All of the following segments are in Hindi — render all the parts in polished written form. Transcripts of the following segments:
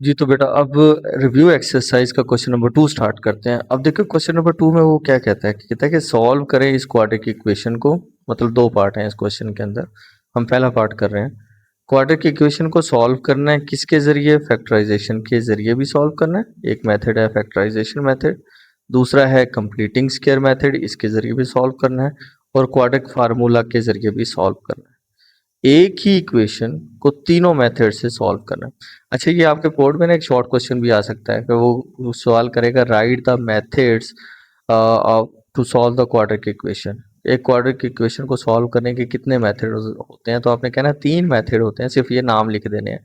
जी तो बेटा अब रिव्यू एक्सरसाइज का क्वेश्चन नंबर 2 स्टार्ट करते हैं। अब देखो क्वेश्चन नंबर 2 में वो क्या कहता है कि सॉल्व करें इस क्वाड्रेटिक इक्वेशन को। मतलब दो पार्ट हैं इस क्वेश्चन के अंदर, हम पहला पार्ट कर रहे हैं। क्वाड्रेटिक इक्वेशन को सॉल्व करना है किसके जरिए? फैक्टराइजेशन के जरिए भी सॉल्व करना है। एक मेथड है फैक्टराइजेशन मेथड, दूसरा है कंप्लीटिंग स्क्वायर मेथड, इसके जरिए भी सॉल्व करना है, और क्वाड्रेटिक फार्मूला के जरिए भी सॉल्व करना है। एक ही इक्वेशन को तीनों मेथड से सॉल्व करना है। अच्छा, ये आपके बोर्ड में ना एक शॉर्ट क्वेश्चन भी आ सकता है कि वो सवाल करेगा right the methods to solve the quadratic equation. एक क्वाड्रेटिक इक्वेशन को सॉल्व करने के कितने मेथड होते हैं? तो आपने कहना 3 मेथड होते हैं, सिर्फ ये नाम लिख देने हैं।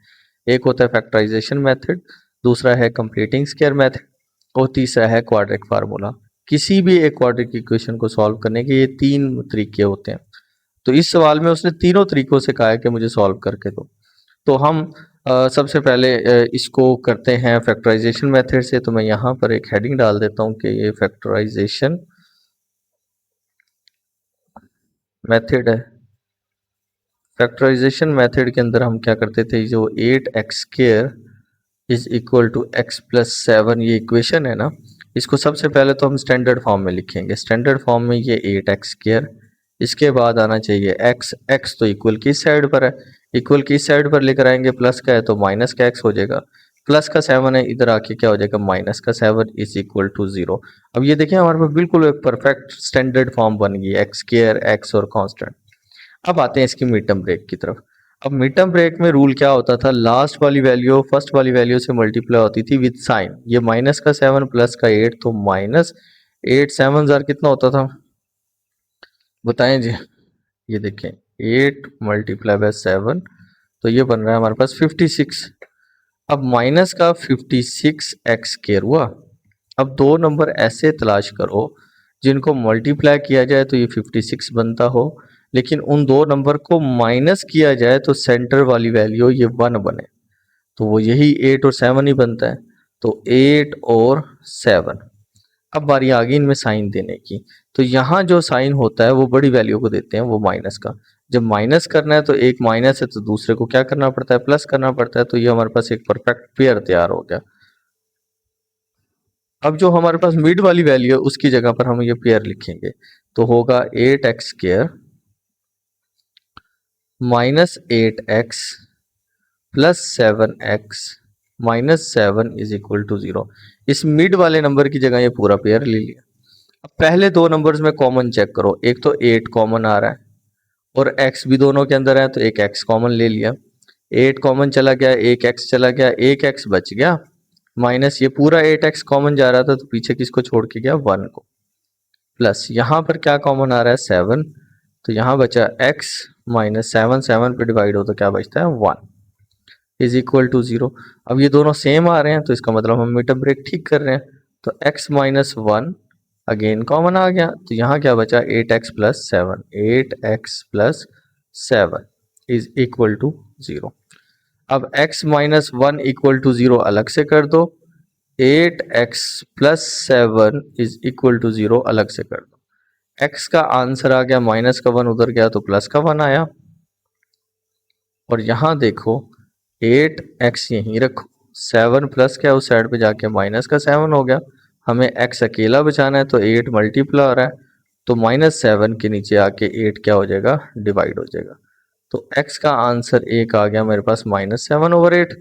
एक होता है फैक्टराइजेशन मेथड, दूसरा है कंप्लीटिंग स्क्वायर मेथड, और तीसरा है क्वाड्रेटिक फार्मूला। किसी भी एक क्वाड्रेटिक इक्वेशन को सॉल्व करने के ये 3 तरीके होते हैं। तो इस सवाल में उसने तीनों तरीकों से कहा है कि मुझे सॉल्व करके दो। तो हम सबसे पहले इसको करते हैं फैक्टराइजेशन मेथड से। तो मैं यहाँ पर एक हेडिंग डाल देता हूँ कि ये फैक्टराइजेशन मेथड है। फैक्टराइजेशन मेथड के अंदर हम क्या करते थे, जो 8x square is equal to x plus 7 ये इक्वेशन है ना, इसको सबसे पहले तो हम स्टैंडर्ड फॉर्म में लिखेंगे। स्टैंडर्ड फॉर्म में ये 8x स्क्वायर, इसके बाद आना चाहिए x तो इक्वल की साइड पर है, इक्वल की साइड पर लेकर आएंगे, प्लस का है तो माइनस का x हो जाएगा, प्लस का 7 है इधर आके क्या हो जाएगा, माइनस का 7 इज इक्वल टू 0। अब ये देखिए हमारे पास बिल्कुल एक परफेक्ट स्टैंडर्ड फॉर्म बन गई, एक्स स्क्वायर x और कांस्टेंट। अब आते हैं इसकी मिड टर्म ब्रेक की तरफ। अब मिड टर्म ब्रेक में रूल क्या होता था, लास्ट वाली वैल्यू फर्स्ट वाली वैल्यू से मल्टीप्लाई होती थी विद साइन। ये माइनस का 7 प्लस का 8, तो माइनस 8 7 जार कितना होता था बताएं जी। ये देखें 8 मल्टीप्लाई बाय 7, तो ये बन रहा है हमारे पास 56। अब माइनस का 56 एक्स स्क्वायर हुआ। अब दो नंबर ऐसे तलाश करो जिनको मल्टीप्लाई किया जाए तो ये 56 बनता हो, लेकिन उन दो नंबर को माइनस किया जाए तो सेंटर वाली वैल्यू ये 1 बने। तो वो यही 8 और 7 ही बनता है। तो 8 और 7। अब बारी आ गई इनमें साइन देने की। तो यहाँ जो साइन होता है वो बड़ी वैल्यू को देते हैं, वो माइनस का। जब माइनस करना है तो एक माइनस है तो दूसरे को क्या करना पड़ता है, प्लस करना पड़ता है। तो ये हमारे पास एक परफेक्ट पेयर तैयार हो गया। अब जो हमारे पास मिड वाली वैल्यू है उसकी जगह पर हम ये पेयर लिखेंगे, तो होगा 8x square minus 8x plus 7x minus 7 is equal to 0। इस मिड वाले नंबर की जगह ये पूरा पेयर ले लिया। अब पहले दो नंबर्स में कॉमन चेक करो, एक तो 8 कॉमन आ रहा है और x भी दोनों के अंदर है, तो एक x कॉमन ले लिया। 8 कॉमन चला गया, एक x चला गया, एक x बच गया, माइनस ये पूरा 8x कॉमन जा रहा था तो पीछे किसको छोड़ के गया, 1 को, प्लस यहाँ पर क्या कॉमन आ रहा है, 7, तो यहाँ बचा x माइनस 7, 7 पे डिवाइड हो तो क्या बचता है, 1 इज इक्वल टू 0। अब ये दोनों सेम आ रहे हैं तो इसका मतलब हम मिड टर्म ब्रेक ठीक कर रहे हैं। तो x माइनस 1 अगेन कॉमन आ गया, तो यहाँ क्या बचा, 8x plus 7, 8x plus 7 is equal to 0। अब x माइनस 1 इक्वल टू 0 अलग से कर दो, 8x plus 7 is equal to 0 अलग से कर दो। x का आंसर आ गया, माइनस का 1 उधर गया तो प्लस का 1 आया। और यहाँ देखो 8x यहीं रखो, 7 प्लस क्या उस साइड पे जाके माइनस का 7 हो गया। हमें x अकेला बचाना है तो 8 मल्टीप्लाई हो रहा है, तो माइनस 7 के नीचे आके 8 क्या हो जाएगा, डिवाइड हो जाएगा। तो x का आंसर एक आ गया मेरे पास माइनस 7/8,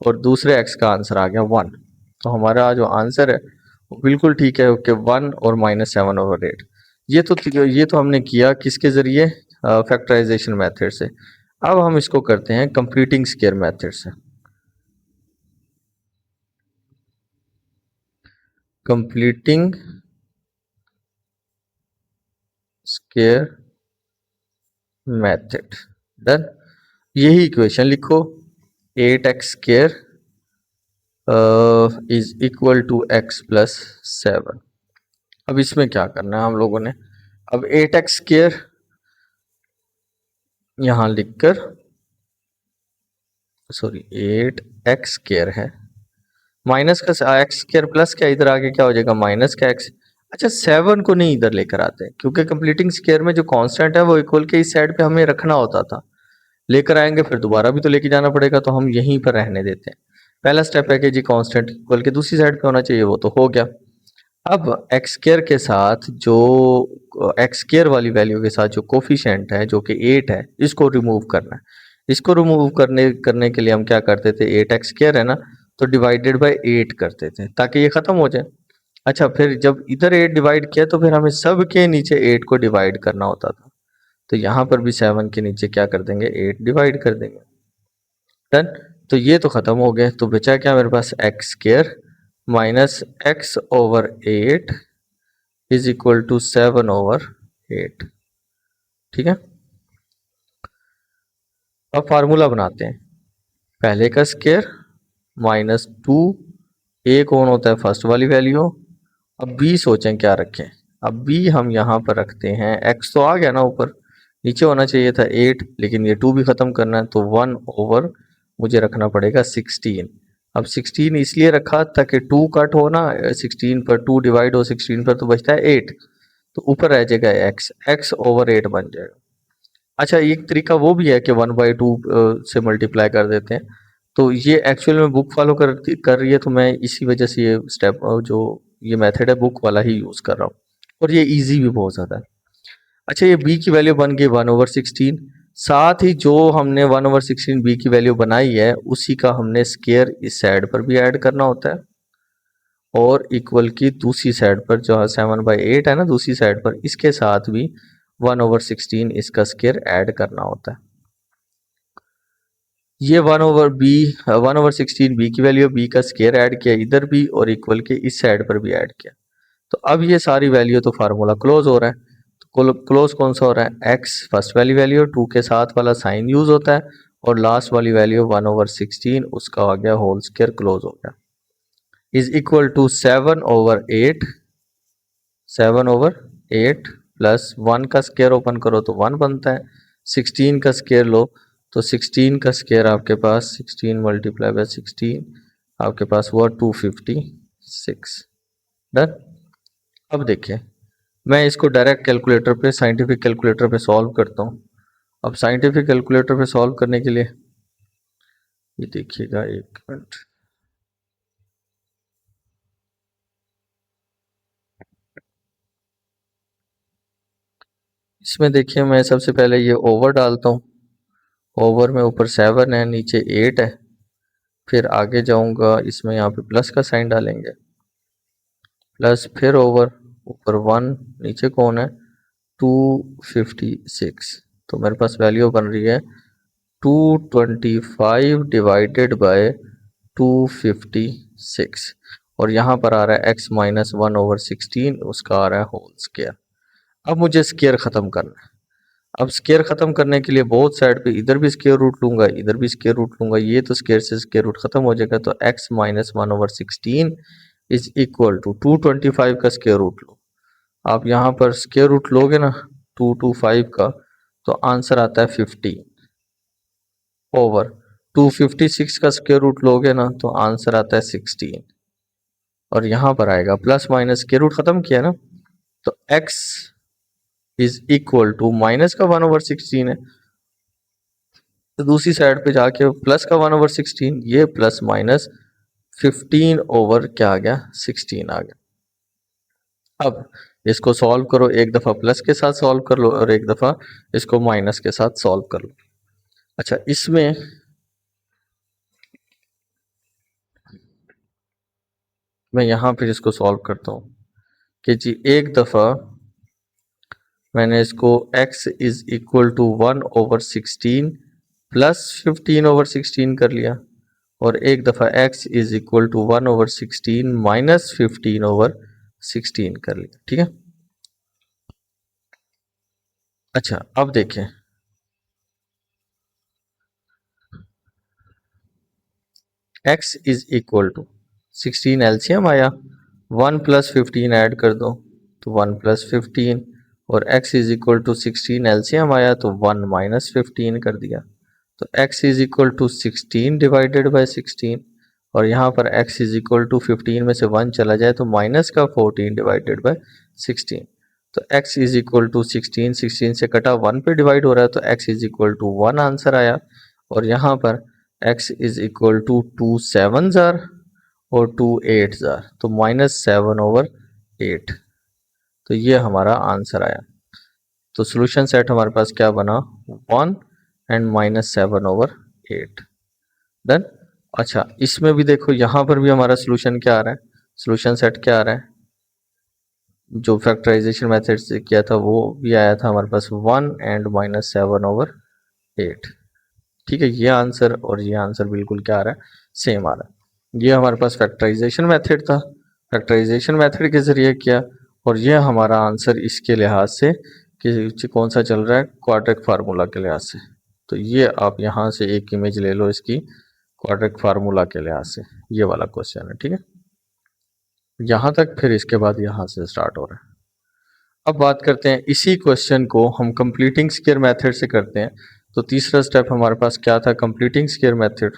और दूसरे x का आंसर आ गया 1। तो हमारा जो आंसर है वो बिल्कुल ठीक है, ओके, 1 और माइनस 7/8। ये तो हमने किया किसके जरिए, फैक्टराइजेशन मेथड से। अब हम इसको करते हैं कंप्लीटिंग स्क्वायर मेथड से। Completing square method, done. यही इक्वेशन लिखो, 8x square is equal to x plus 7। अब इसमें क्या करना है हम लोगों ने, अब 8x स्क्वायर यहां लिखकर, सॉरी 8x स्क्वायर है, माइनस का x स्क्वायर प्लस क्या इधर आके क्या हो जाएगा, माइनस का x। अच्छा 7 को नहीं इधर लेकर आते क्योंकि कंप्लीटिंग स्क्वायर में जो कांस्टेंट है वो इक्वल के इस साइड पे हमें रखना होता था, लेकर आएंगे फिर दोबारा भी तो लेके जाना पड़ेगा, तो हम यहीं पर रहने देते हैं। पहला स्टेप है कि जी कांस्टेंट इक्वल के दूसरी साइड पे होना चाहिए, वो तो हो गया। अब एक्स स्क्वायर के साथ जो एक्स स्क्वायर वाली वैल्यू के साथ जो कोफिशिएंट है जो कि 8 है, इसको रिमूव करना है। इसको रिमूव करने के लिए हम क्या करते थे, 8x स्क्वायर है ना, तो डिवाइडेड बाय 8 करते थे ताकि ये खत्म हो जाए। अच्छा, फिर जब इधर 8 डिवाइड किया तो फिर हमें सब के नीचे 8 को डिवाइड करना होता था। तो यहाँ पर भी 7 के नीचे क्या कर देंगे, 8 डिवाइड कर देंगे। डन। तो ये तो खत्म हो गए, तो बचा क्या मेरे पास, x square minus x over 8 is equal to 7 over 8। ठीक है, अब फार्मूला बनाते हैं। पहले का स्क्वायर माइनस 2, ए कौन होता है, फर्स्ट वाली वैल्यू। अब बी सोचें क्या रखें। अब बी हम यहाँ पर रखते हैं, एक्स तो आ गया ना ऊपर, नीचे होना चाहिए था 8, लेकिन ये 2 भी खत्म करना है, तो 1 ओवर मुझे रखना पड़ेगा 16। अब 16 इसलिए रखा ताकि 2 कट हो ना, 16 पर 2 डिवाइड हो 16 पर, तो बचता है 8, तो ऊपर रह जाएगा एक्स, एक्स ओवर 8 बन जाएगा। अच्छा, एक तरीका वो भी है कि 1/2 से मल्टीप्लाई कर देते हैं, तो ये एक्चुअल में बुक फॉलो कर रही है, तो मैं इसी वजह से ये स्टेप जो ये मेथड है बुक वाला ही यूज़ कर रहा हूँ, और ये इजी भी बहुत ज़्यादा है। अच्छा, ये b की वैल्यू बन गई 1/16, साथ ही जो हमने 1/16 b की वैल्यू बनाई है उसी का हमने स्क्वायर इस साइड पर भी ऐड करना होता है, और इक्वल की दूसरी साइड पर जो है 7/8 है ना, दूसरी साइड पर इसके साथ भी 1/16 इसका स्क्वायर ऐड करना होता है। ये 1/16 बी की वैल्यू, बी का स्क्वायर ऐड किया इधर भी, और इक्वल के इस साइड पर भी ऐड किया। तो अब ये सारी वैल्यू, तो फार्मूला क्लोज हो रहा है। तो क्लोज कौन सा हो रहा है, एक्स फर्स्ट वाली वैल्यू, 2 के साथ वाला साइन यूज होता है, और लास्ट वाली वैल्यू 1/16 उसका आ गया होल स्क्वायर, क्लोज हो गया, इज इक्वल टू 7/8, 7/8 प्लस 1 का स्क्वायर ओपन करो तो 1 बनता है, 16 का स्क्वायर लो तो 16 का स्क्वायर आपके पास 16 मल्टीप्लाई बाय 16 आपके पास हुआ 256। डन। अब देखिए, मैं इसको डायरेक्ट कैलकुलेटर पे, साइंटिफिक कैलकुलेटर पे सॉल्व करता हूँ। अब साइंटिफिक कैलकुलेटर पे सॉल्व करने के लिए ये देखिएगा, एक मिनट, इसमें देखिए मैं सबसे पहले ये ओवर डालता हूँ, ओवर में ऊपर 7 है, नीचे 8 है, फिर आगे जाऊंगा इसमें यहाँ पे प्लस का साइन डालेंगे, प्लस फिर ओवर, ऊपर 1, नीचे कौन है 256, तो मेरे पास वैल्यू बन रही है 225 डिवाइडेड बाय 256, और यहाँ पर आ रहा है x माइनस 1/16, उसका आ रहा है होल स्क्वायर। अब मुझे स्क्वायर ख़त्म करना है। अब स्क्वायर ख़त्म करने के लिए बोथ साइड पे इधर भी स्क्वायर रूट लूंगा, इधर भी स्क्वायर रूट लूंगा, ये तो स्क्वायर से स्क्वायर रूट खत्म हो जाएगा, तो x minus 1/16 is equal to 225 का स्क्वायर रूट लो। आप यहाँ पर स्क्वायर रूट लोगे ना 225 का, तो आंसर आता है 15 ओवर 256 का स्क्वायर रूट लोगे ना तो आंसर आता है 16, और यहाँ पर आएगा प्लस माइनस, स्क्वायर रूट खत्म किया ना, तो x is equal to minus का 1/16 है, तो दूसरी साइड पे जाके प्लस का 1/16, ये प्लस माइनस 15 ओवर क्या आ गया 16 आ गया। अब इसको सॉल्व करो, एक दफ़ा प्लस के साथ सॉल्व कर लो और एक दफ़ा इसको माइनस के साथ सॉल्व कर लो। अच्छा, इसमें मैं यहाँ फिर इसको सॉल्व करता हूँ कि जी एक दफ़ा मैंने इसको x is equal to 1/16 plus 15/16 कर लिया, और एक दफ़ा x is equal to 1/16 minus 15/16 कर लिया। ठीक है। अच्छा, अब देखें, x is equal to 16 LCM आया, 1 प्लस 15 ऐड कर दो तो 1 प्लस 15, और x is equal to 16 LCM आया तो 1 माइनस 15 कर दिया, तो x is equal to 16 divided by 16, और यहाँ पर x इज इक्वल टू 15 में से 1 चला जाए तो माइनस का 14 डिवाइडेड बाय 16, तो x इज इक्वल टू 16, 16 से कटा 1 पे डिवाइड हो रहा है तो x is equal to 1 answer आया, और यहाँ पर x is equal to 2 7s are और 2 8s आर, तो -7/8। तो ये हमारा आंसर आया। तो सोल्यूशन सेट हमारे पास क्या बना, 1 एंड -7/8। डन। अच्छा, इसमें भी देखो, यहाँ पर भी हमारा सोल्यूशन क्या आ रहा है, सोल्यूशन सेट क्या आ रहा है, जो फैक्टराइजेशन मेथड से किया था वो भी आया था हमारे पास 1 एंड -7/8। ठीक है, ये आंसर और ये आंसर बिल्कुल क्या आ रहा है, सेम आ रहा है। ये हमारे पास फैक्टराइजेशन मेथड था, फैक्टराइजेशन मेथड के जरिए किया, और ये हमारा आंसर इसके लिहाज से कि कौन सा चल रहा है, क्वाड्रेटिक फार्मूला के लिहाज से। तो ये आप यहाँ से एक इमेज ले लो इसकी, क्वाड्रेटिक फार्मूला के लिहाज से ये वाला क्वेश्चन है। ठीक है, यहाँ तक, फिर इसके बाद यहाँ से स्टार्ट हो रहा है। अब बात करते हैं इसी क्वेश्चन को हम कंप्लीटिंग स्क्वायर मेथड से करते हैं। तो तीसरा स्टेप हमारे पास क्या था, कंप्लीटिंग स्क्वायर मेथड।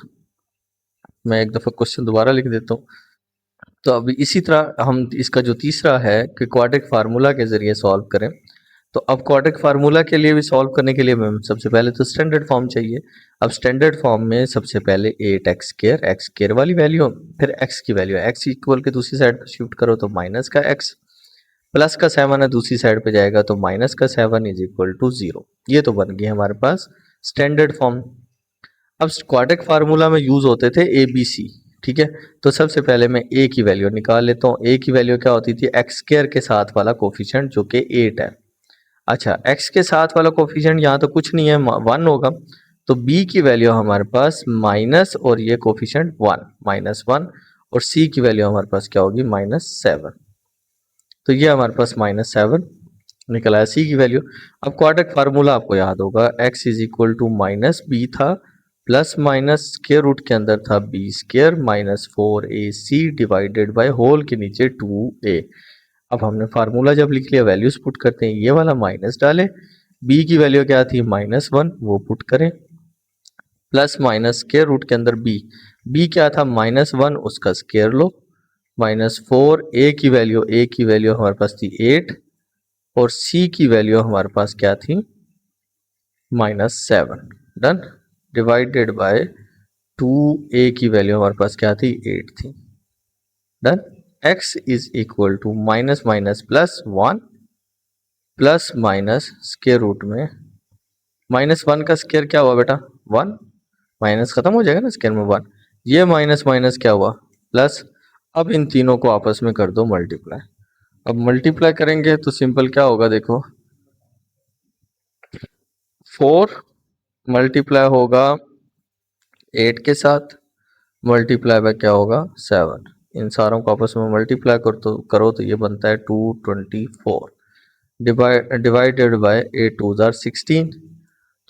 मैं एक दफ़ा क्वेश्चन दोबारा लिख देता हूँ। तो अभी इसी तरह हम इसका जो तीसरा है कि क्वाड्रेटिक फार्मूला के ज़रिए सॉल्व करें। तो अब क्वाड्रेटिक फार्मूला के लिए भी सॉल्व करने के लिए मैम सबसे पहले तो स्टैंडर्ड फॉर्म चाहिए। अब स्टैंडर्ड फॉर्म में सबसे पहले 8x², एक्स स्क्वायर वाली वैल्यू, फिर x की वैल्यू, x इक्वल के दूसरी साइड पर शिफ्ट करो तो माइनस का x, प्लस का 7 है दूसरी साइड पे जाएगा तो माइनस का 7 इज इक्वल टू 0। ये तो बन गई हमारे पास स्टैंडर्ड फॉर्म। अब क्वाड्रेटिक फार्मूला में यूज होते थे ए बी सी। ठीक है, तो सबसे पहले मैं ए की वैल्यू निकाल लेता हूँ। ए की वैल्यू क्या होती थी, एक्स स्क्वायर के साथ वाला कोफिशिएंट जो कि 8 है। अच्छा, x के साथ वाला कोफिशिएंट यहाँ तो कुछ नहीं है, 1 होगा। तो b की वैल्यू हमारे पास माइनस, और ये कोफिशिएंट 1, -1, और c की वैल्यू हमारे पास क्या होगी, -7। तो ये हमारे पास -7 निकला है सी की वैल्यू। अब क्वाड्रेटिक फार्मूला आपको याद होगा, x is equal to -b था, प्लस माइनस स्क्वायर रूट के अंदर था b² -4ac divided by whole के नीचे 2a। अब हमने फार्मूला जब लिख लिया, वैल्यूज पुट करते हैं, ये वाला माइनस डालें, b की वैल्यू क्या थी, -1, वो पुट करें, प्लस माइनस स्क्वायर रूट के अंदर b क्या था, -1, उसका स्क्वायर लो, -4, a की वैल्यू हमारे पास थी 8, और c की वैल्यू हमारे पास क्या थी, -7। डन। डिवाइडेड बाय 2a की वैल्यू हमारे पास क्या थी, 8 थी। Done. x is equal to minus minus plus 1, plus minus square root में -1 का स्क्वायर क्या हुआ बेटा, 1, माइनस खत्म हो जाएगा ना स्क्वायर में 1, ये माइनस माइनस क्या हुआ, प्लस। अब इन तीनों को आपस में कर दो मल्टीप्लाई। अब मल्टीप्लाई करेंगे तो सिंपल क्या होगा, देखो 4 मल्टीप्लाई होगा 8 के साथ, मल्टीप्लाई बाय क्या होगा, 7। इन सारों को आपस में मल्टीप्लाई करो तो ये बनता है 224 डिवाइडेड बाय 8 2 आर 16।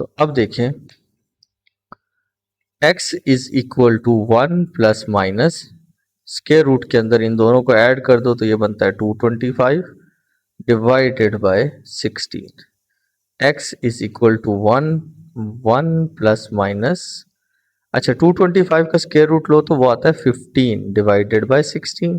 तो अब देखें, x is equal to 1 plus minus square root के अंदर इन दोनों को ऐड कर दो तो ये बनता है 225 divided by 16। x is equal to 1 1 plus minus, अच्छा 225 का स्क्वायर रूट लो तो वो आता है 15 डिवाइडेड बाय 16।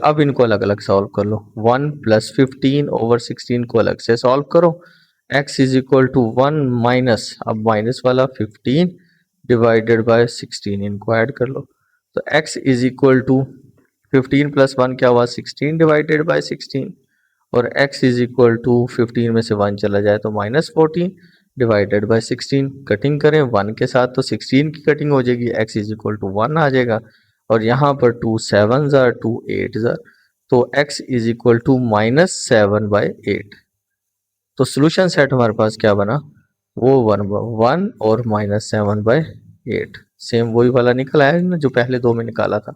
अब इनको अलग अलग सॉल्व कर लो, 1 प्लस 15 ओवर 16 को अलग से सॉल्व करो। x is equal to 1 minus, अब माइनस वाला 15 डिवाइडेड बाय 16, इनको ऐड कर लो। तो x is equal to 15 plus 1 क्या हुआ, 16 डिवाइडेड बाय 16, और x इज इक्वल टू 15 में से 1 चला जाए तो -14 डिवाइडेड बाय 16। कटिंग करें 1 के साथ तो 16 की कटिंग हो जाएगी, x इज इक्वल टू 1 आ जाएगा, और यहाँ पर 2 7s आर 2 8s आर, तो x इज इक्वल टू -7/8। तो सोल्यूशन सेट हमारे पास क्या बना, वो 1 और -7/8, सेम वही वाला निकल आया ना जो पहले दो में निकाला था।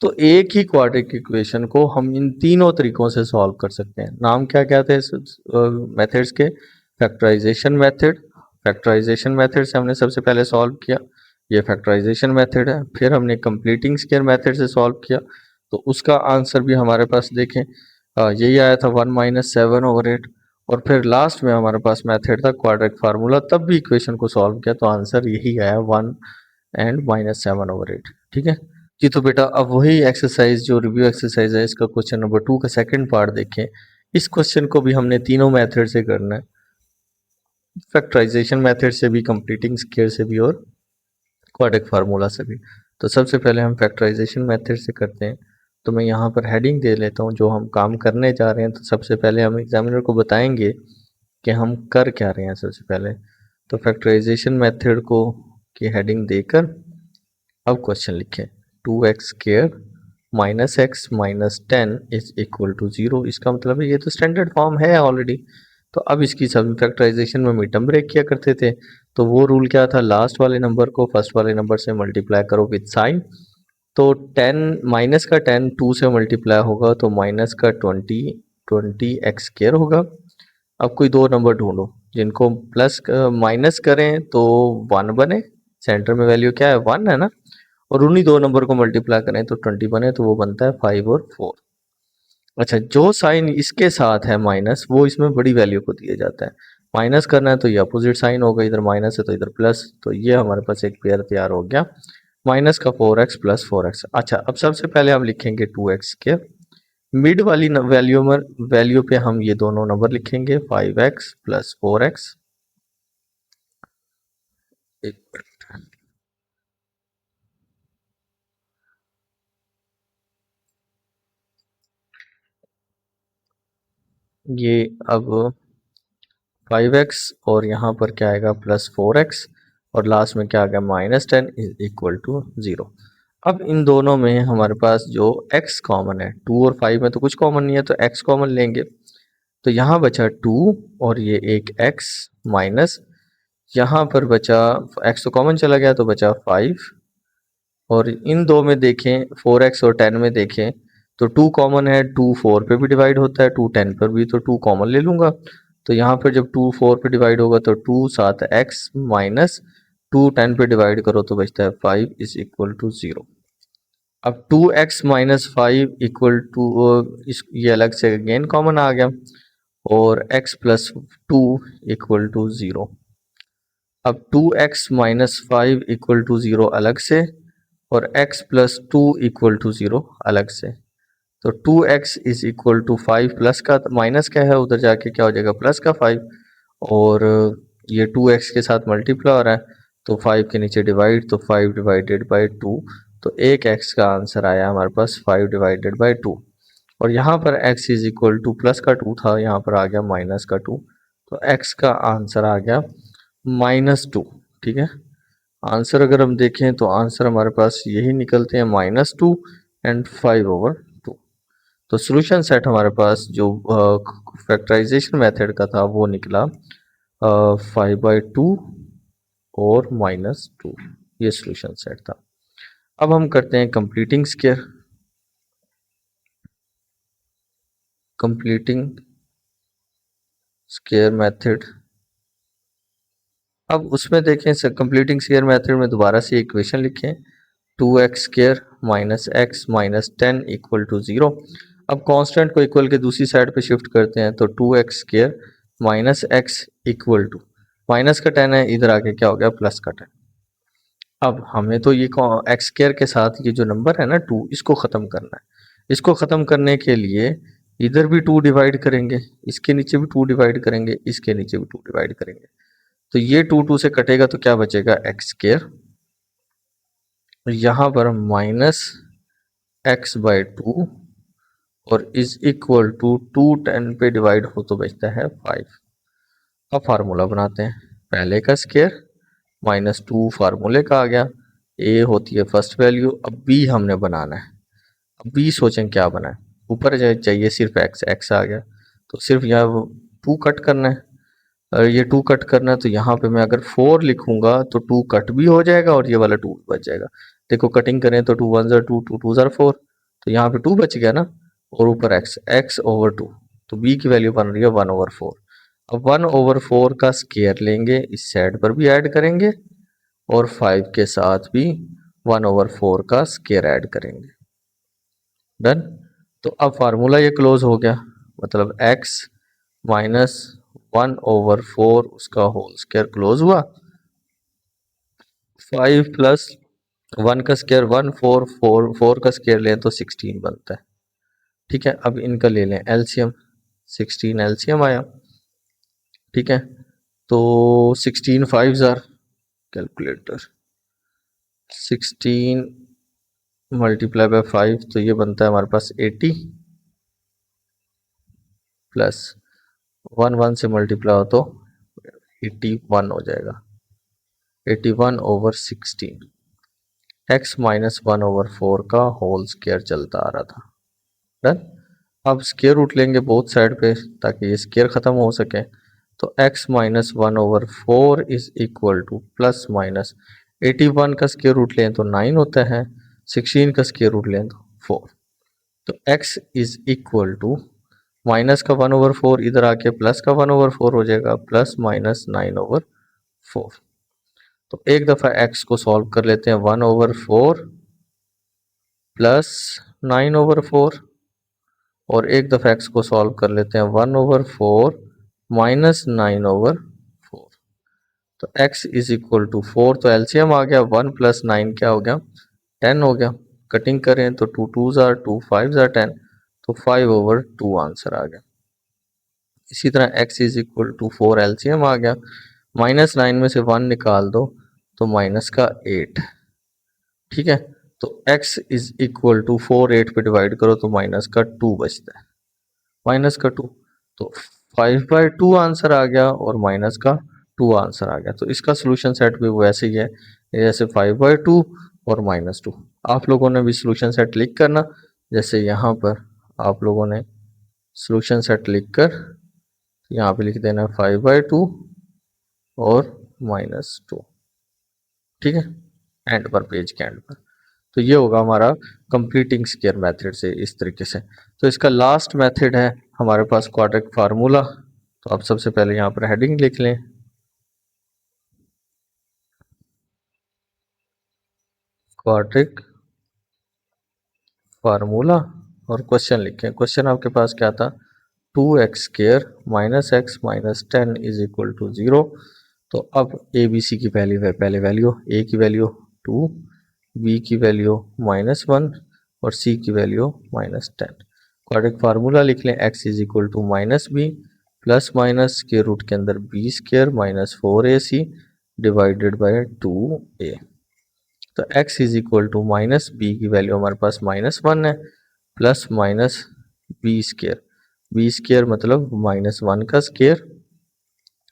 तो एक ही क्वाड्रेटिक इक्वेशन को हम इन तीनों तरीकों से सॉल्व कर सकते हैं। नाम क्या क्या थे मेथड्स के, फैक्टराइजेशन मेथड, फैक्टराइजेशन मेथड से हमने सबसे पहले सॉल्व किया, ये फैक्टराइजेशन मेथड है। फिर हमने कंप्लीटिंग स्क्वायर मेथड से सॉल्व किया, तो उसका आंसर भी हमारे पास देखें यही आया था 1 - 7/8। और फिर लास्ट में हमारे पास मेथड था क्वाड्रेटिक फार्मूला, तब भी इक्वेशन को सॉल्व किया तो आंसर यही आया 1 एंड -7/8। ठीक है जी। तो बेटा अब वही एक्सरसाइज जो रिव्यू एक्सरसाइज है, इसका क्वेश्चन नंबर 2 का सेकंड पार्ट देखें। इस क्वेश्चन को भी हमने तीनों मेथड से करना है, फैक्टराइजेशन मेथड से भी, कंप्लीटिंग स्क्वायर से भी, और क्वाड्रेटिक फार्मूला से भी। तो सबसे पहले हम फैक्टराइजेशन मेथड से करते हैं। तो मैं यहाँ पर हेडिंग दे लेता हूँ जो हम काम करने जा रहे हैं। तो सबसे पहले हम एग्जामिनर को बताएंगे कि हम कर क्या रहे हैं सबसे पहले। तो फैक्टराइजेशन मेथड को की हेडिंग देकर अब क्वेश्चन लिखें। 2x square minus X minus 10 is equal to 0। इसका मतलब है ये तो स्टैंडर्ड फॉर्म है ऑलरेडी। तो अब इसकी सब फैक्टराइजेशन में मिड-टर्म ब्रेक किया करते थे। तो वो रूल क्या था, लास्ट वाले नंबर को फर्स्ट वाले नंबर से मल्टीप्लाई करो विद साइन। तो 10 माइनस का 10 2 से मल्टीप्लाई होगा तो माइनस का 20 एक्स स्क्वायर होगा। अब कोई दो नंबर ढूंढो जिनको प्लस माइनस करें तो 1 बने, सेंटर में वैल्यू क्या है 1 है ना, और उन्हीं दो नंबर को मल्टीप्लाई करें तो 20 बने, तो वो बनता है 5 और 4। अच्छा, जो साइन इसके साथ है माइनस वो इसमें बड़ी वैल्यू को दिया जाता है। माइनस करना है तो ये अपोजिट साइन होगा, इधर माइनस है तो इधर प्लस। तो ये हमारे पास एक पेयर तैयार हो गया माइनस का 4x प्लस 4x। अच्छा, अब सबसे पहले हम लिखेंगे 2x के मिड वाली वैल्यू पे हम ये दोनों नंबर लिखेंगे 5x प्लस 4x। ये अब 5x और यहाँ पर क्या आएगा प्लस 4x और लास्ट में क्या आ गया माइनस 10 इज इक्वल टू 0। अब इन दोनों में हमारे पास जो x कॉमन है, 2 और 5 में तो कुछ कॉमन नहीं है तो x कॉमन लेंगे। तो यहाँ बचा 2 और ये एक x माइनस यहाँ पर बचा x तो कॉमन चला गया तो बचा 5। और इन दो में देखें 4x और 10 में देखें तो 2 कॉमन है, 2 4 पे भी डिवाइड होता है, 2 10 पर भी, तो 2 कॉमन ले लूँगा। तो यहाँ पर जब 2 4 पे डिवाइड होगा तो 2 7 x माइनस 2 10 पे डिवाइड करो तो बचता है 5 इज इक्वल टू 0। अब 2x माइनस 5 इक्वल टू ये अलग से अगेन कॉमन आ गया और x प्लस 2 इक्वल टू 0। अब 2x माइनस 5 इक्वल टू 0 अलग से और x प्लस 2 इक्वल टू 0 अलग से। तो 2x is equal to 5 plus का माइनस क्या है उधर जाके क्या हो जाएगा प्लस का 5, और ये 2x के साथ मल्टीप्लाई हो रहा है तो 5 के नीचे डिवाइड, तो 5 डिवाइडेड बाई 2। तो एक x का आंसर आया हमारे पास 5 डिवाइडेड बाई 2। और यहाँ पर x is equal two plus का 2 था, यहाँ पर आ गया माइनस का 2। तो x का आंसर आ गया -2। ठीक है, आंसर अगर हम देखें तो आंसर हमारे पास यही निकलते हैं -2 एंड 5/2। तो सोल्यूशन सेट हमारे पास जो फैक्टराइजेशन मेथड का था वो निकला 5/2 और -2, ये सोल्यूशन सेट था। अब हम करते हैं completing square. Completing square method, अब उसमें देखें कंप्लीटिंग स्क्वायर मेथड में दोबारा से इक्वेशन लिखें 2x square minus X minus 10 equal to 0। अब कांस्टेंट को इक्वल के दूसरी साइड पे शिफ्ट करते हैं तो 2x square minus X equal to minus का 10 है, इधर आके क्या हो गया प्लस का 10। अब हमें तो ये एक्स स्क्वायर के साथ ये जो नंबर है ना 2, इसको ख़त्म करना है। इसको ख़त्म करने के लिए इधर भी 2 डिवाइड करेंगे, इसके नीचे भी 2 डिवाइड करेंगे, इसके नीचे भी 2 डिवाइड करेंगे। तो ये 2 2 से कटेगा तो क्या बचेगा एक्स स्क्वायर, यहाँ पर -x/2 और इज इक्वल टू 2 10 पे डिवाइड हो तो बचता है 5। अब फार्मूला बनाते हैं, पहले का स्क्वायर -2 फार्मूले का आ गया, a होती है फर्स्ट वैल्यू। अब b हमने बनाना है। अब b सोचें क्या बनाए, ऊपर चाहिए सिर्फ x आ गया तो सिर्फ यहाँ 2 कट करना है। और ये 2 कट करना है तो यहाँ पे मैं अगर 4 लिखूंगा तो 2 कट भी हो जाएगा और ये वाला 2 बच जाएगा। देखो कटिंग करें तो 2 1 ज़ा 2, 2 2 ज़ा 4, तो यहाँ पे 2 बच गया ना, और ऊपर x/2, तो b की वैल्यू बन रही है 1/4। अब 1/4 का स्क्वायर लेंगे, इस साइड पर भी ऐड करेंगे और 5 के साथ भी 1/4 का स्क्वायर ऐड करेंगे। डन। तो अब फार्मूला ये क्लोज हो गया, मतलब x माइनस 1/4 उसका होल स्क्वायर क्लोज हुआ, 5 प्लस 1 का स्क्वायर 1, 4 4 4 का स्क्वायर लें तो 16 बनता है। ठीक है, अब इनका ले लें एलसीएम, 16 एलसीएम आया। ठीक है, तो 16 5 ज़ार कैलकुलेटर 16 मल्टीप्लाई बाय 5 तो ये बनता है हमारे पास 80 प्लस 1 से मल्टीप्लाई हो तो 81 हो जाएगा। 81/16 x माइनस 1/4 का होल स्क्वायर चलता आ रहा था। डन। अब स्क्वायर रूट लेंगे बोथ साइड पे ताकि ये स्क्वायर खत्म हो सके। तो x minus 1/4 is equal two plus minus 81 का स्क्वायर रूट लें तो 9 होता है, 16 का स्क्वायर रूट लें तो 4। तो x is equal to minus का 1/4 इधर आके प्लस का 1/4 हो जाएगा, प्लस माइनस 9/4। तो एक दफ़ा x को सॉल्व कर लेते हैं, 1/4 प्लस 9/4, और एक दफ़ा x को सॉल्व कर लेते हैं 1/4 माइनस 9/4। तो x इज इक्वल टू 4, तो एलसीएम आ गया, 1 प्लस 9 क्या हो गया, 10 हो गया। कटिंग करें तो 2 2 ज़ार 2 5 ज़ार 10, तो 5/2 आंसर आ गया। इसी तरह x is equal to 4 LCM आ गया, माइनस 9 में से 1 निकाल दो तो माइनस का 8। ठीक है, तो x इज इक्वल टू 4 8 पे डिवाइड करो तो माइनस का 2 बचता है, माइनस का 2। तो 5/2 आंसर आ गया और माइनस का 2 आंसर आ गया। तो इसका सोल्यूशन सेट भी वैसे ही है जैसे 5/2 और -2। आप लोगों ने भी सोल्यूशन सेट लिख करना, जैसे यहाँ पर आप लोगों ने सोल्यूशन सेट लिख कर यहाँ पे लिख देना 5/2 और -2। ठीक है, एंड पर, पेज के एंड पर। तो ये होगा हमारा कंप्लीटिंग स्क्वायर मेथड से, इस तरीके से। तो इसका लास्ट मेथड है हमारे पास क्वाड्रेटिक फार्मूला। तो आप सबसे पहले यहाँ पर हेडिंग लिख लें, क्वाड्रेटिक फार्मूला, और क्वेश्चन लिखें। क्वेश्चन आपके पास क्या था, 2x² minus x minus 10 is equal to 0। तो अब ए बी सी की पहले वैल्यू, ए की वैल्यू 2, बी की वैल्यू -1 और सी की वैल्यू -10। क्वाड्रेटिक फार्मूला लिख लें, x is equal to minus B plus minus के रूट के अंदर b² minus 4ac divided by 2a। तो x is equal to minus B की वैल्यू हमारे पास -1 है, प्लस माइनस b² मतलब -1 का स्क्वायर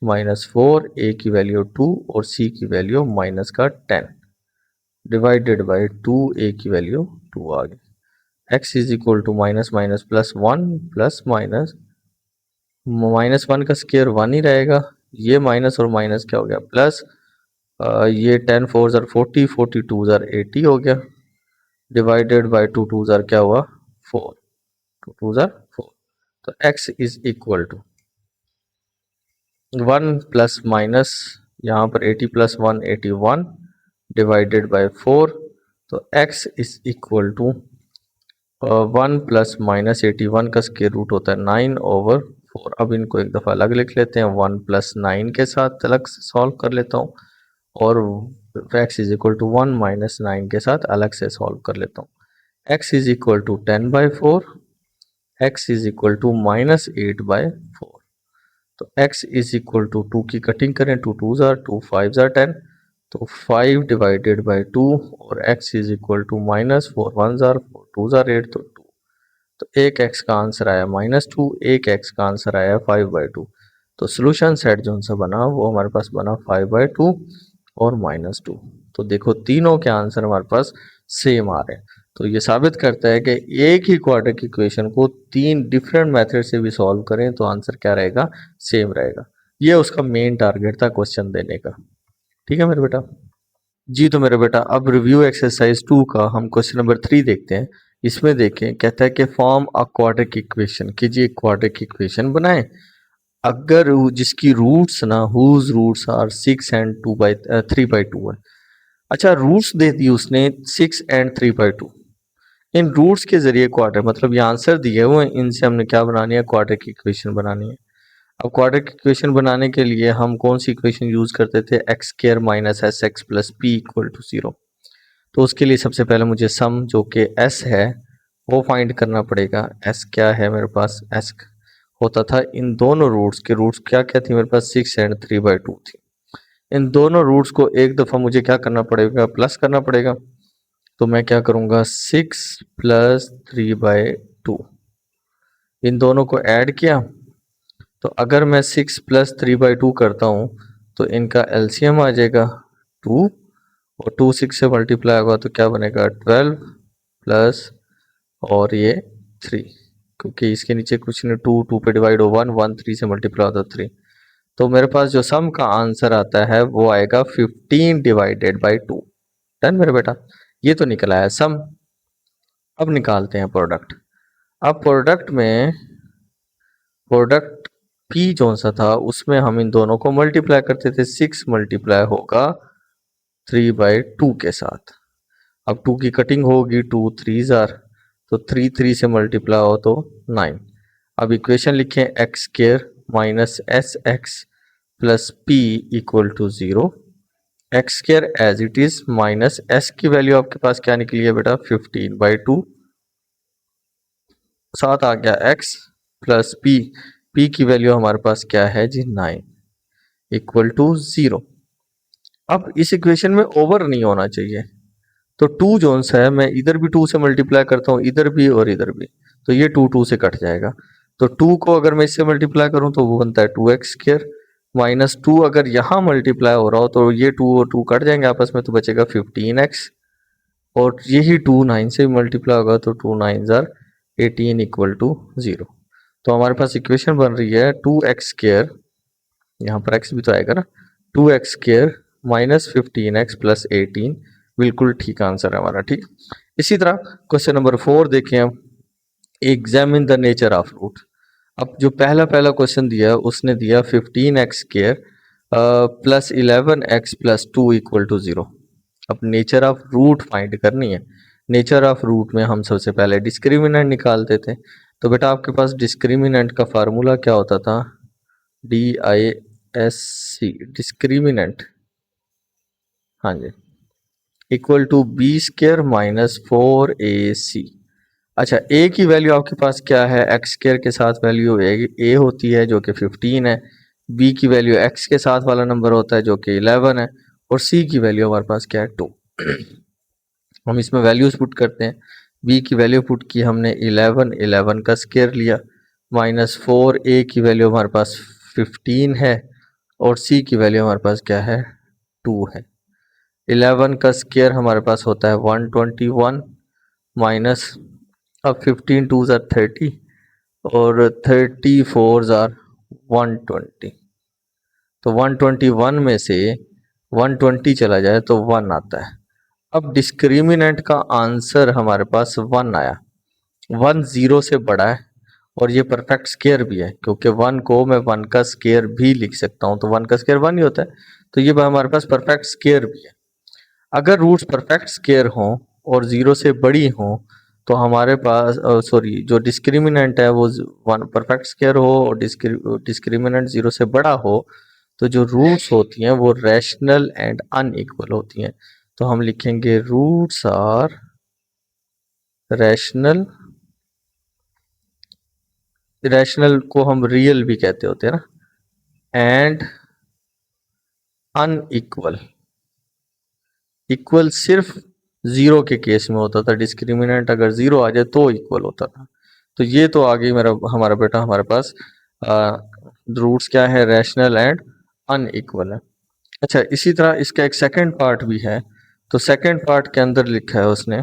-4, a की वैल्यू 2 और c की वैल्यू माइनस का 10 डिवाइडेड बाय 2a की वैल्यू 2 आ गई। x is equal to minus minus plus 1 plus minus -1 का स्क्वायर 1 ही रहेगा, ये माइनस और माइनस क्या हो गया प्लस, ये 10 4 ज़ार 40, 42 ज़ार 80 हो गया, डिवाइडेड बाय 2 2 ज़ार क्या हुआ 4, 2 2 ज़ार 4। तो x is equal to 1 plus minus, यहाँ पर 80 प्लस 1 81 डिवाइडेड बाय 4। तो x is equal to 1 plus minus 81 का स्क्वायर रूट होता है 9/4। अब इनको एक दफ़ा अलग लिख लेते हैं, 1 प्लस 9 के साथ अलग से सॉल्व कर लेता हूँ, और x is equal to 1 minus 9 के साथ अलग से सॉल्व कर लेता हूँ। x is equal to 10/4, x is equal to -8/4। तो x इज इक्वल टू 2 की कटिंग करें, 2 2 ज़ार 2 5 ज़ार 10, तो 5 डिवाइडेड बाय 2, और x इज इक्वल टू -4 1 ज़ार 4 2 ज़ार 8, तो 2। तो एक x का आंसर आया -2, एक x का आंसर आया 5/2। तो सोल्यूशन सेट जो सा बना वो हमारे पास बना 5/2 और -2। तो देखो तीनों के आंसर हमारे पास सेम आ रहे हैं। तो ये साबित करता है कि एक ही क्वाड्रेटिक इक्वेशन को 3 डिफरेंट मेथड से भी सॉल्व करें तो आंसर क्या रहेगा, सेम रहेगा। ये उसका मेन टारगेट था क्वेश्चन देने का। ठीक है मेरे बेटा। जी तो मेरे बेटा, अब रिव्यू एक्सरसाइज 2 का हम क्वेश्चन नंबर 3 देखते हैं। इसमें देखें, कहता है कि फॉर्म अ क्वाड्रेटिक इक्वेशन, कीजिए क्वाड्रेटिक इक्वेशन बनाएं अगर जिसकी रूट्स ना, हुज रूट्स आर 6 एंड 3/2 है। अच्छा, रूट्स दे दी उसने 6 एंड 3/2। इन रूट्स के जरिए क्वाड्रेटिक, मतलब ये आंसर दिए हुए हैं, इनसे हमने क्या बनानी है, क्वाड्रेटिक इक्वेशन बनानी है। अब क्वाड्रेटिक इक्वेशन बनाने के लिए हम कौन सी इक्वेशन यूज करते थे, x² minus SX plus p equal to 0। तो उसके लिए सबसे पहले मुझे सम जो कि s है वो फाइंड करना पड़ेगा। s क्या है मेरे पास, s होता था इन दोनों रूट्स के, रूट्स क्या क्या थी मेरे पास, 6 एंड 3/2 थी। इन दोनों रूट्स को एक दफ़ा मुझे क्या करना पड़ेगा, प्लस करना पड़ेगा। तो मैं क्या करूँगा, 6 + 3/2, इन दोनों को ऐड किया। तो अगर मैं 6 + 3/2 करता हूँ तो इनका एलसीएम आ जाएगा 2, और 2 6 से मल्टीप्लाई होगा तो क्या बनेगा 12 प्लस और ये 3, क्योंकि इसके नीचे कुछ नहीं, 2 2 पे डिवाइड हो 1 1 3 से मल्टीप्लाई होता 3। तो मेरे पास जो सम का आंसर आता है वो आएगा 15/2। डन मेरे बेटा, ये तो निकल आया सम। अब निकालते हैं प्रोडक्ट। अब प्रोडक्ट P जो सा था उसमें हम इन दोनों को मल्टीप्लाई करते थे, 6 मल्टीप्लाई होगा 3/2 के साथ। अब 2 की कटिंग होगी, 2 3 जार, तो 3 3 से मल्टीप्लाई हो तो 9। अब इक्वेशन लिखें, x² - sx + p = 0। x² as it is, minus s की वैल्यू आपके पास क्या निकली है बेटा, 15/2, साथ आ गया x प्लस p की वैल्यू हमारे पास क्या है जी, 9 = 0। अब इस इक्वेशन में ओवर नहीं होना चाहिए, तो 2 जोन्स है, मैं इधर भी 2 से मल्टीप्लाई करता हूँ, इधर भी और इधर भी, तो ये 2 2 से कट जाएगा। तो 2 को अगर मैं इससे मल्टीप्लाई करूँ तो वो बनता है 2x² माइनस 2, अगर यहाँ मल्टीप्लाई हो रहा हो तो ये 2 और 2 कट जाएंगे आपस में, तो बचेगा 15x, और यही 2 9 से मल्टीप्लाई होगा तो 2 9 जार 18 = 0। तो हमारे पास इक्वेशन बन रही है 2x², यहाँ पर x भी तो आएगा ना, 2x² - 15x + 18, बिल्कुल ठीक आंसर है हमारा। ठीक, इसी तरह क्वेश्चन नंबर 4 देखें हम, examine the nature of root. अब जो पहला क्वेश्चन दिया है उसने दिया 15x² + 11x + 2 = 0। अब नेचर ऑफ रूट फाइंड करनी है। नेचर ऑफ रूट में हम सबसे पहले डिस्क्रिमिनेंट निकालते थे। तो बेटा आपके पास डिस्क्रिमिनेंट का फार्मूला क्या होता था, DISC, डिस्क्रिमिनेंट, हाँ जी, = b² - 4ac। अच्छा, a की वैल्यू आपके पास क्या है, x² के साथ वैल्यू a होती है जो कि 15 है, b की वैल्यू x के साथ वाला नंबर होता है जो कि 11 है, और c की वैल्यू हमारे पास क्या है, 2। हम इसमें वैल्यूज पुट करते हैं। b की वैल्यू पुट की हमने 11, 11 का स्क्वायर लिया, -4, a की वैल्यू हमारे पास 15 है, और c की वैल्यू हमारे पास क्या है, 2 है। 11 का स्क्वायर हमारे पास होता है 121, माइनस, अब 15 2 ज़ार 30, और 34 ज़ार 120, तो 121 में से 120 चला जाए तो 1 आता है। अब डिस्क्रिमिनेंट का आंसर हमारे पास 1 आया। 1 0 से बड़ा है, और ये परफेक्ट स्क्वायर भी है, क्योंकि 1 को मैं 1 का स्क्वायर भी लिख सकता हूँ, तो 1 का स्क्वायर 1 ही होता है, तो ये हमारे पास परफेक्ट स्क्वायर भी है। अगर रूट्स परफेक्ट स्क्वायर हों और 0 से बड़ी हों तो हमारे पास सॉरी, जो डिस्क्रिमिनेंट है वो 1 परफेक्ट स्क्वायर हो और डिस्क्रिमिनेंट 0 से बड़ा हो, तो जो रूट्स होती हैं वो रैशनल एंड अनइक्वल होती हैं। तो हम लिखेंगे रूट्स आर रैशनल, रैशनल को हम रियल भी कहते होते हैं ना, एंड अनइक्वल। इक्वल सिर्फ 0 के केस में होता था, डिस्क्रिमिनेंट अगर 0 आ जाए तो इक्वल होता था। तो ये तो आगे मेरा हमारा बेटा हमारे पास रूट्स क्या है, रैशनल एंड अनइक्वल है। अच्छा, इसी तरह इसका एक सेकंड पार्ट भी है। तो सेकंड पार्ट के अंदर लिखा है उसने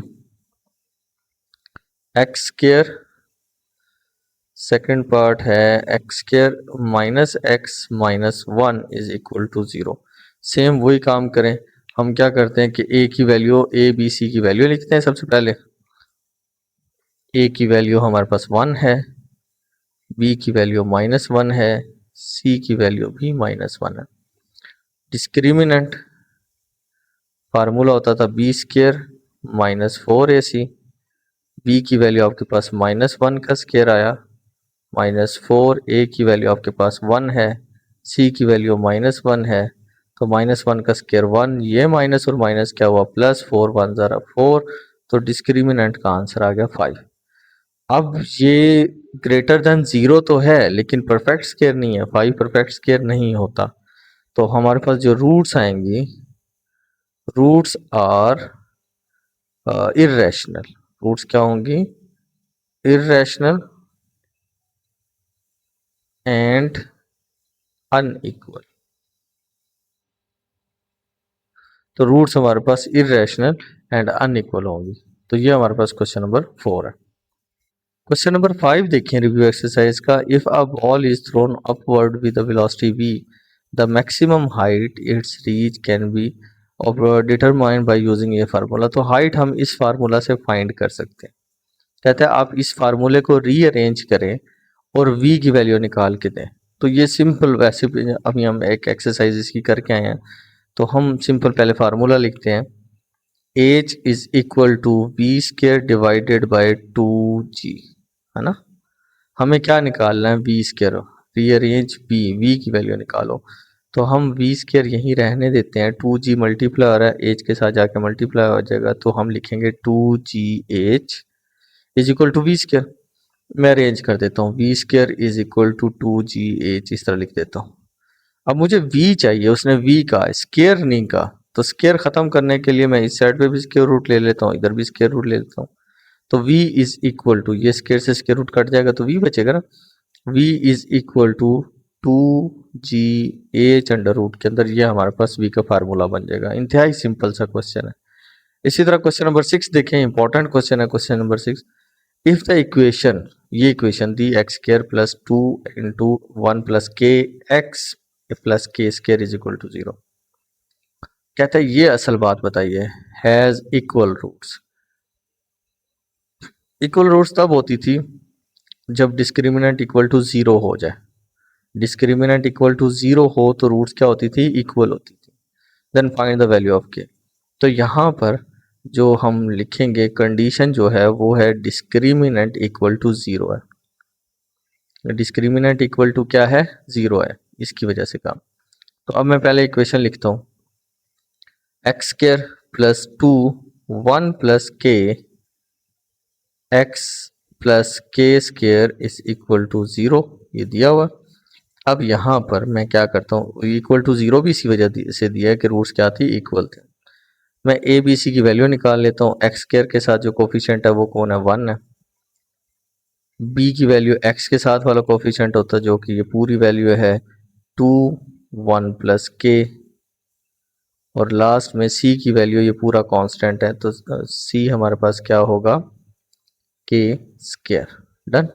x², सेकंड पार्ट है x² - x - 1 = 0। सेम वही काम करें, हम क्या करते हैं कि a की वैल्यू, a b c की वैल्यू लिखते हैं। सबसे पहले a की वैल्यू हमारे पास 1 है, b की वैल्यू -1 है, c की वैल्यू भी -1 है। डिस्क्रिमिनेंट फार्मूला होता था b² - 4ac, b की वैल्यू आपके पास -1 का स्क्वायर आया, -4, a की वैल्यू आपके पास 1 है, c की वैल्यू -1 है, तो -1 का स्क्वायर 1, ये माइनस और माइनस क्या हुआ, प्लस, 4 1 ज़रा 4, तो डिस्क्रिमिनेंट का आंसर आ गया 5। अब ये ग्रेटर देन 0 तो है लेकिन परफेक्ट स्क्वायर नहीं है, 5 परफेक्ट स्क्वायर नहीं होता। तो हमारे पास जो रूट्स आएंगी, रूट्स आर इर्रेशनल। रूट्स क्या होंगी? Irrational and unequal. तो रूट्स हमारे पास इर्रेशनल एंड अनइक्वल होंगी। तो ये हमारे पास क्वेश्चन नंबर 4 है। क्वेश्चन नंबर 5 देखिए रिव्यू एक्सरसाइज का। If a ball is throne upward with the velocity v, the maximum height it's reach can be determined by using ये फार्मूला। तो हाइट हम इस फार्मूला से फाइंड कर सकते हैं। कहते हैं आप इस फार्मूले को रीअरेंज करें और v की वैल्यू निकाल के दें। तो ये सिंपल, वैसे भी अभी हम एक एक्सरसाइज इसकी करके आए हैं, तो हम सिंपल पहले फार्मूला लिखते हैं। H is equal to B square divided by 2g, है ना। हमें क्या निकालना है? V square. रीअरेंज वी की वैल्यू निकालो। तो हम वी स्केयर यहीं रहने देते हैं। 2g मल्टीप्लाई हो रहा है, एच के साथ जाके मल्टीप्लाई हो जाएगा, तो हम लिखेंगे 2gh is equal to V square. मैं अरेंज कर देता हूँ, V square is equal to 2gh, इस तरह लिख देता हूँ। अब मुझे v चाहिए, उसने v का, स्केयर नहीं का। तो स्केयर खत्म करने के लिए मैं इस साइड पे भी स्केयर रूट ले लेता हूँ, इधर भी स्केयर रूट ले लेता हूँ। तो v इज इक्वल टू, ये स्केयर से स्केयर रूट कट जाएगा तो v बचेगा ना। v is equal to 2gh under root के अंदर, ये हमारे पास v का फार्मूला बन जाएगा। इंतहाई सिंपल सा क्वेश्चन है। इसी तरह क्वेश्चन नंबर 6 देखें, इंपॉर्टेंट क्वेश्चन है question number 6। If the equation, ये equation the x square plus 2 into 1 plus k x plus k square is equal to 0। कहता है ये असल बात बताइए, has equal roots. Equal roots तब होती थी जब डिस्क्रिमिनेंट इक्वल टू 0 हो जाए। डिस्क्रिमिनेंट इक्वल टू 0 हो तो रूट्स क्या होती थी? इक्वल होती थी। Then find the value of K. तो यहाँ पर जो हम लिखेंगे कंडीशन जो है वो है डिस्क्रिमिनेंट इक्वल टू 0 है। डिस्क्रिमिनेंट इक्वल टू क्या है? 0 है, इसकी वजह से काम। तो अब मैं पहले इक्वेशन लिखता हूँ, x square plus 2 1 plus k x plus k square is equal to 0, ये दिया हुआ। अब यहाँ पर मैं क्या करता हूँ, इक्वल टू 0 भी इसी वजह से दिया है कि रूट्स क्या थी? इक्वल थे। मैं ए बी सी की वैल्यू निकाल लेता हूँ। एक्स स्केयर के साथ जो कोफिशिएंट है वो कौन है? 1 है। बी की वैल्यू एक्स के साथ वाला कोफिशिएंट होता है जो कि ये पूरी वैल्यू है 2 1 प्लस के, और लास्ट में सी की वैल्यू, ये पूरा कांस्टेंट है, तो सी हमारे पास क्या होगा? K square. डन।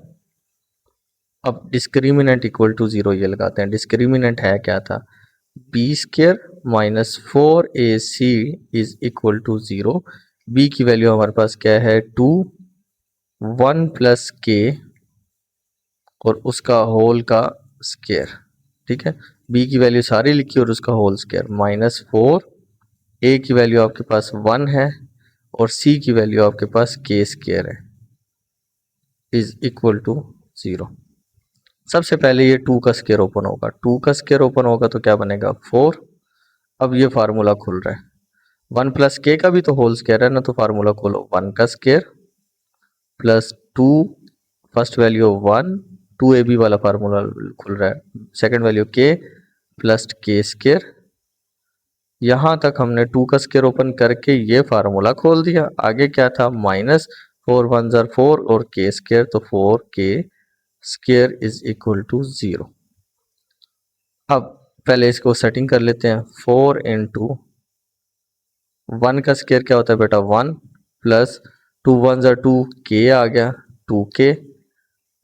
अब डिस्क्रिमिनेंट इक्वल टू 0 ये लगाते हैं। डिस्क्रिमिनेंट है क्या था? B square minus 4ac is equal to 0। B की वैल्यू हमारे पास क्या है? 2 1 प्लस के और उसका होल का स्केयर। ठीक है, बी की वैल्यू सारी लिखी और उसका होल स्केयर माइनस 4। ए की वैल्यू आपके पास 1 है और सी की वैल्यू आपके पास के स्केयर है, इज इक्वल टू 0। सबसे पहले ये 2 का स्केयर ओपन होगा। 2 का स्केयर ओपन होगा तो क्या बनेगा? 4। अब ये फार्मूला खुल रहा है। 1 प्लस के का भी तो होल स्केयर है ना, तो फार्मूला खोलो। 1 का square plus 2, first value 1, 2ab वाला फार्मूला खुल रहा है, सेकंड वैल्यू के प्लस के स्केयर। यहाँ तक हमने 2 का स्केयर ओपन करके ये फार्मूला खोल दिया। आगे क्या था? माइनस 4 1 जार 4 और के स्केयर, तो 4 के स्केयर इज इक्वल टू 0। अब पहले इसको सेटिंग कर लेते हैं। 4 इंटू 1 का स्केयर क्या होता है बेटा? 1 प्लस 2 1 जार 2, के आ गया 2k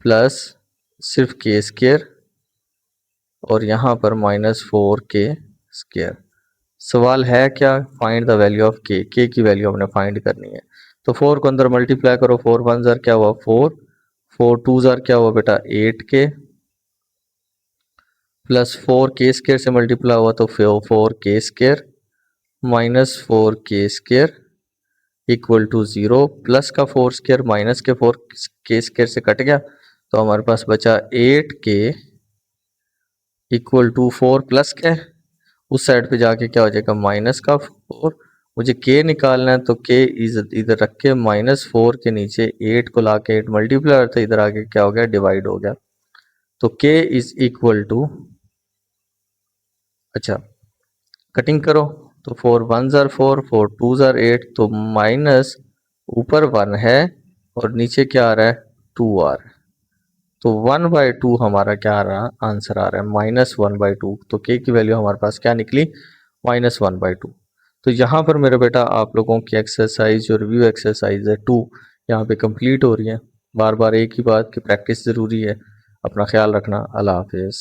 प्लस सिर्फ के स्केयर, और यहाँ पर माइनस 4k स्केयर। सवाल है क्या? फाइंड द वैल्यू ऑफ के की वैल्यू हमने फाइंड करनी है। तो 4 को अंदर मल्टीप्लाई करो। 4 1 जार क्या हुआ? 4, 4 2 जार क्या हुआ बेटा? 8k प्लस 4k स्केयर से मल्टीप्लाई हुआ तो 4k square minus 4k square equal to 0। Plus का 4 स्केयर माइनस के 4k स्केयर से कट गया, तो हमारे पास बचा 8k इक्वल टू 4 प्लस के, उस साइड पे जाके क्या हो जाएगा? माइनस का 4। मुझे k निकालना है तो k इधर रख के माइनस 4 के नीचे 8 को ला के 8 मल्टीप्लाई करते, इधर आके क्या हो गया? डिवाइड हो गया। तो k इज इक्वल टू, अच्छा कटिंग करो तो 4 1 ज़ार 4, 4 2 ज़ार 8, तो माइनस ऊपर 1 है और नीचे क्या आ रहा है 2 आ रहा है, तो 1/2 हमारा क्या आ रहा आंसर आ रहा है -1/2। तो के की वैल्यू हमारे पास क्या निकली -1/2। तो यहाँ पर मेरे बेटा आप लोगों की एक्सरसाइज जो रिव्यू एक्सरसाइज है 2 यहाँ पे कंप्लीट हो रही है। बार बार एक ही बात की प्रैक्टिस ज़रूरी है। अपना ख्याल रखना। अल्लाह हाफिज़।